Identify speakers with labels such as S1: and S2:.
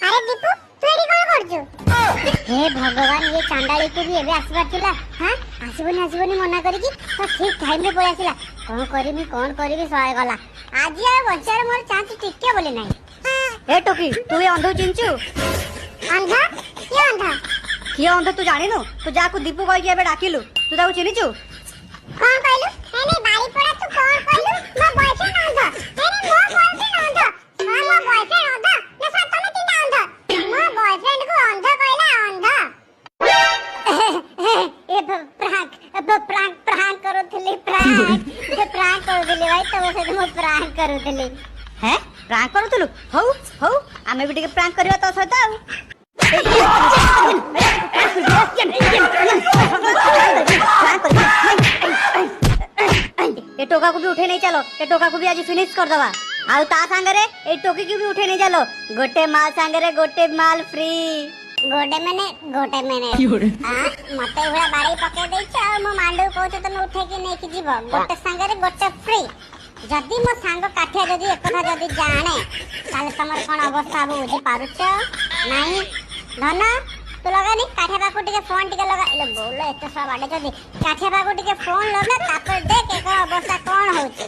S1: अरे दीपू तू एडी कोन करजु हे भगवान ये चांडाली को भी एबे आसीबार थिला हां आसीबनी मना करी कि तो ठीक टाइम रे पळे आसीला कोन करबी सहाय गला आज आ बच्चार मोर चांस टिके बोली नाही
S2: ए टोकी तू ये अंधो चिंचू
S1: अंधा ये अंधा
S2: किए अंधो तू जानिनु तू जाकू दीपू कहि एबे डाकिलु तू ताऊ चिनिचु
S1: कोन कहलु एने बारी पड़ा तू कोन कहलु मो बॉयफ्रेंड अंधा एने मो बॉयफ्रेंड अंधा हां मो बॉयफ्रेंड अंधा ना सत में तीन अंधा मो बॉयफ्रेंड को अंधा कहला अंधा ए प्रांक करो थली प्रांक करो थली भाई तब से मो प्रांक करो थली
S2: हैं प्रांक करथुलु हौ आमे भी टिके प्रांक करबा तो सहित आउ ए टोका को भी उठे नहीं चलो ए टोका को भी आज फिनिश कर दवा आउ ता संगरे ए टोकी को भी उठे नहीं चलो गोटे माल संगरे गोटे माल फ्री
S1: गोटे मने हां मते हुआ बाड़ी पके देछ आ मो मांडू कहछ तमे उठे कि नै कि जीव गोटे संगरे गोटे फ्री जदी मो सांग काठिया जदी एकथा जदी जाने ताले तमर कोन अवस्था बुझी पारुछ नाही धन तू लगानी काठिया बाकू टिके फोन टिके लगा ले बोले एते सब आडे जदी काठिया बाकू टिके फोन लगा तापर देख एक अवस्था कोन होची।